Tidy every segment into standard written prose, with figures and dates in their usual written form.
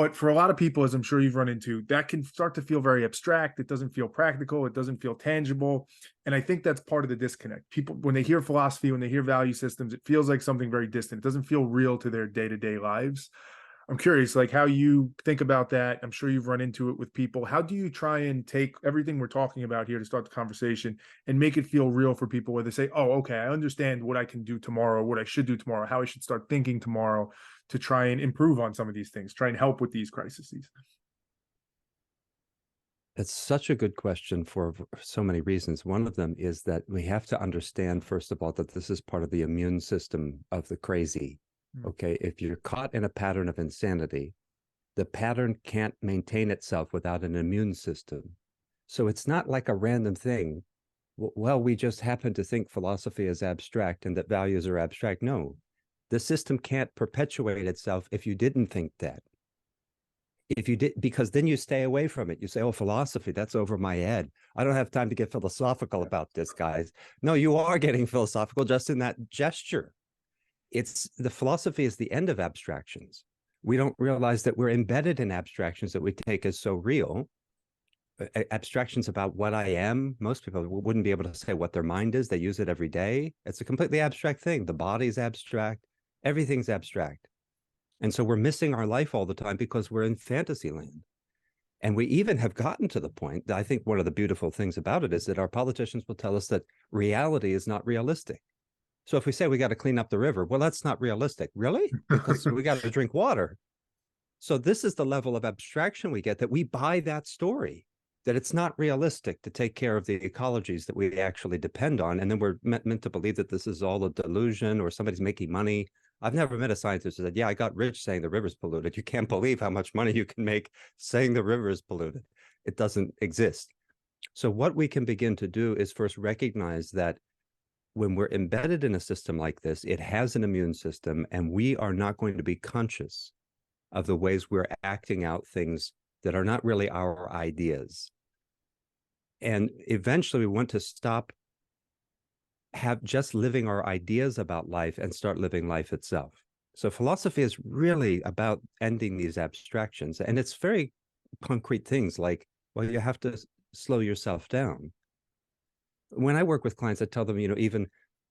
But for a lot of people, as I'm sure you've run into, that can start to feel very abstract. It doesn't feel practical. It doesn't feel tangible. And I think that's part of the disconnect. People, when they hear philosophy, when they hear value systems, it feels like something very distant. It doesn't feel real to their day-to-day lives. I'm curious, like how you think about that. I'm sure you've run into it with people. How do you try and take everything we're talking about here to start the conversation and make it feel real for people where they say, oh, okay, I understand what I can do tomorrow, what I should do tomorrow, how I should start thinking tomorrow to try and improve on some of these things, try and help with these crises? It's such a good question for so many reasons. One of them is that we have to understand, first of all, that this is part of the immune system of the crazy. Okay, if you're caught in a pattern of insanity, the pattern can't maintain itself without an immune system. So it's not like a random thing. Well, we just happen to think philosophy is abstract and that values are abstract. No, the system can't perpetuate itself if you didn't think that. If you did, because then you stay away from it. You say, oh, philosophy, that's over my head. I don't have time to get philosophical about this, guys. No, you are getting philosophical just in that gesture. It's the philosophy is the end of abstractions. We don't realize that we're embedded in abstractions that we take as so real. Abstractions about what I am. Most people wouldn't be able to say what their mind is. They use it every day. It's a completely abstract thing. The body's abstract. Everything's abstract. And so we're missing our life all the time because we're in fantasy land. And we even have gotten to the point that I think one of the beautiful things about it is that our politicians will tell us that reality is not realistic. So if we say we got to clean up the river, well, that's not realistic. Really? Because we got to drink water. So this is the level of abstraction we get, that we buy that story, that it's not realistic to take care of the ecologies that we actually depend on. And then we're meant to believe that this is all a delusion or somebody's making money. I've never met a scientist who said, yeah, I got rich saying the river's polluted. You can't believe how much money you can make saying the river is polluted. It doesn't exist. So what we can begin to do is first recognize that when we're embedded in a system like this, it has an immune system, and we are not going to be conscious of the ways we're acting out things that are not really our ideas. And eventually we want to stop just living our ideas about life and start living life itself. So philosophy is really about ending these abstractions. And it's very concrete things like, well, you have to slow yourself down. When I work with clients, I tell them, even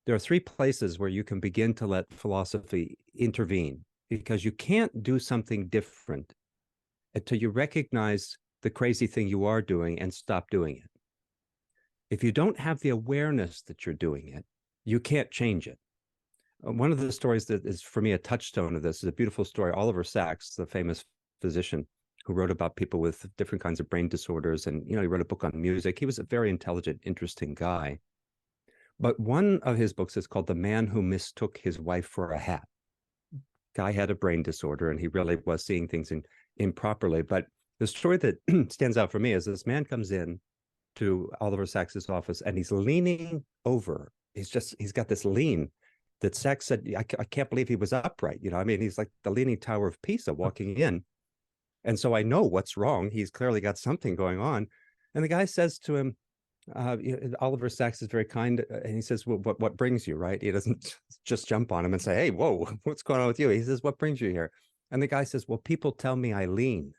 there are 3 places where you can begin to let philosophy intervene, because you can't do something different until you recognize the crazy thing you are doing and stop doing it. If you don't have the awareness that you're doing it, you can't change it. One of the stories that is, for me, a touchstone of this is a beautiful story. Oliver Sacks, the famous physician who wrote about people with different kinds of brain disorders, and he wrote a book on music. He was a very intelligent, interesting guy. But one of his books is called The Man Who Mistook His Wife for a Hat. Guy had a brain disorder, and he really was seeing things improperly. But the story that stands out for me is this man comes in to Oliver Sacks's office, and he's leaning over. He's got this lean that Sacks said, I can't believe he was upright. He's like the Leaning Tower of Pisa walking in. And so I know what's wrong. He's clearly got something going on. And the guy says to him, Oliver Sacks is very kind, and he says, well, what brings you, right? He doesn't just jump on him and say, hey, whoa, what's going on with you? He says, what brings you here? And the guy says, well, people tell me I lean.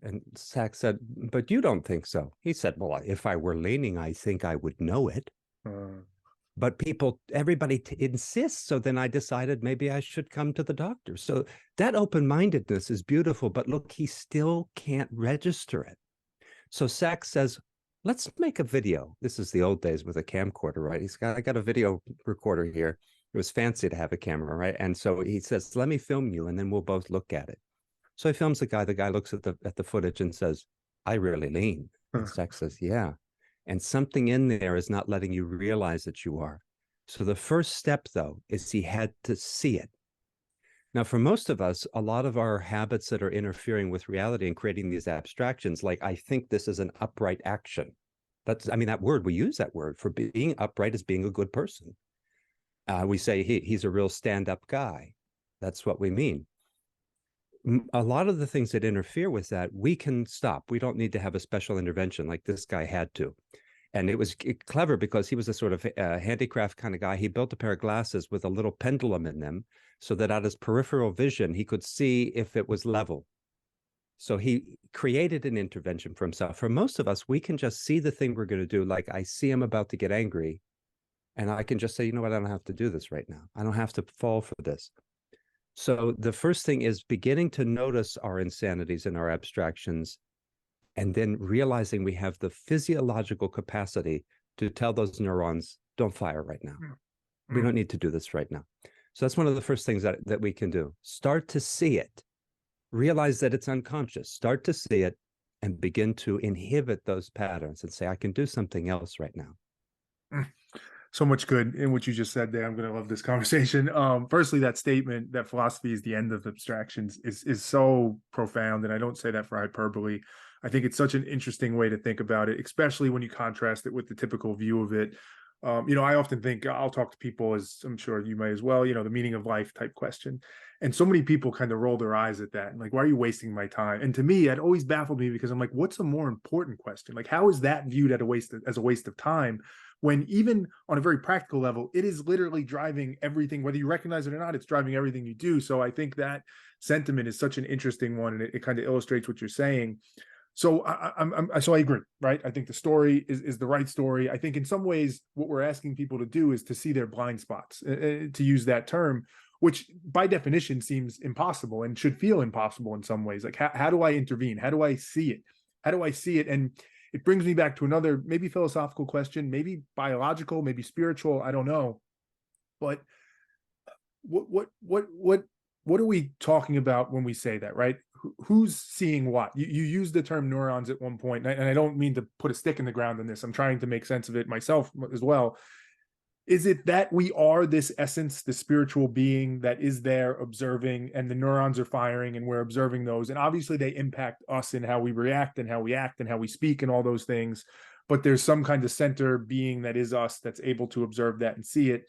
And Sacks said, but you don't think so. He said, well, if I were leaning, I think I would know it. But everybody insists. So then I decided maybe I should come to the doctor. So that open-mindedness is beautiful, but look, he still can't register it. So Sacks says, let's make a video. This is the old days with a camcorder, right? I got a video recorder here. It was fancy to have a camera, right? And so he says, let me film you, and then we'll both look at it. So he films the guy. The guy looks at the footage and says, I really lean. And Sacks says, yeah. And something in there is not letting you realize that you are. So the first step, though, is he had to see it. Now, for most of us, a lot of our habits that are interfering with reality and creating these abstractions, like, I think this is an upright action. That word, we use that word for being upright as being a good person. We say he's a real stand-up guy. That's what we mean. A lot of the things that interfere with that, we can stop. We don't need to have a special intervention like this guy had to. And it was clever because he was a sort of handicraft kind of guy. He built a pair of glasses with a little pendulum in them so that out of his peripheral vision, he could see if it was level. So he created an intervention for himself. For most of us, we can just see the thing we're going to do. Like I see him about to get angry, and I can just say, you know what, I don't have to do this right now. I don't have to fall for this. So the first thing is beginning to notice our insanities and our abstractions, and then realizing we have the physiological capacity to tell those neurons, don't fire right now. We don't need to do this right now. So that's one of the first things that we can do. Start to see it. Realize that it's unconscious. Start to see it and begin to inhibit those patterns and say, I can do something else right now. So much good in what you just said there. I'm going to love this conversation. Firstly, that statement that philosophy is the end of abstractions is so profound, and I don't say that for hyperbole. I think it's such an interesting way to think about it, especially when you contrast it with the typical view of it. I often think I'll talk to people, as I'm sure you may as well, the meaning of life type question. And so many people kind of roll their eyes at that. And like, why are you wasting my time? And to me, it always baffled me because I'm like, what's a more important question? Like, how is that viewed as a waste of time? When even on a very practical level, it is literally driving everything, whether you recognize it or not, it's driving everything you do. So I think that sentiment is such an interesting one, and it kind of illustrates what you're saying. So I agree, right? I think the story is the right story. I think in some ways, what we're asking people to do is to see their blind spots, to use that term, which by definition seems impossible and should feel impossible in some ways. Like, how do I intervene? How do I see it? How do I see it? And it brings me back to another maybe philosophical question, maybe biological, maybe spiritual. I don't know. But what are we talking about when we say that, right? Who's seeing what? You use the term neurons at one point, and I don't mean to put a stick in the ground in this. I'm trying to make sense of it myself as well. Is it that we are this essence, the spiritual being that is there observing, and the neurons are firing and we're observing those? And obviously they impact us in how we react and how we act and how we speak and all those things. But there's some kind of center being that is us that's able to observe that and see it.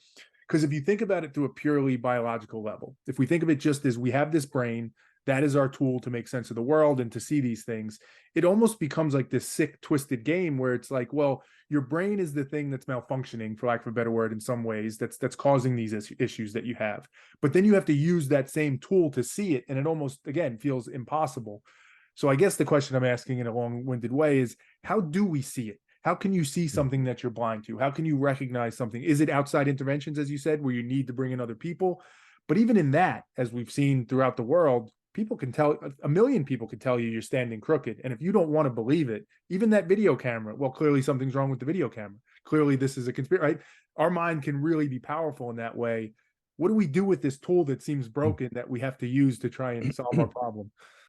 Because if you think about it through a purely biological level, if we think of it just as we have this brain, that is our tool to make sense of the world and to see these things, it almost becomes like this sick, twisted game where it's like, well, your brain is the thing that's malfunctioning, for lack of a better word, in some ways, that's causing these issues that you have. But then you have to use that same tool to see it, and it almost, again, feels impossible. So I guess the question I'm asking in a long-winded way is, how do we see it? How can you see something that you're blind to? How can you recognize something? Is it outside interventions, as you said, where you need to bring in other people? But even in that, as we've seen throughout the world, people can tell, a million people can tell you you're standing crooked. And if you don't want to believe it, even that video camera, well, clearly something's wrong with the video camera. Clearly this is a conspiracy, right? Our mind can really be powerful in that way. What do we do with this tool that seems broken that we have to use to try and solve our problem?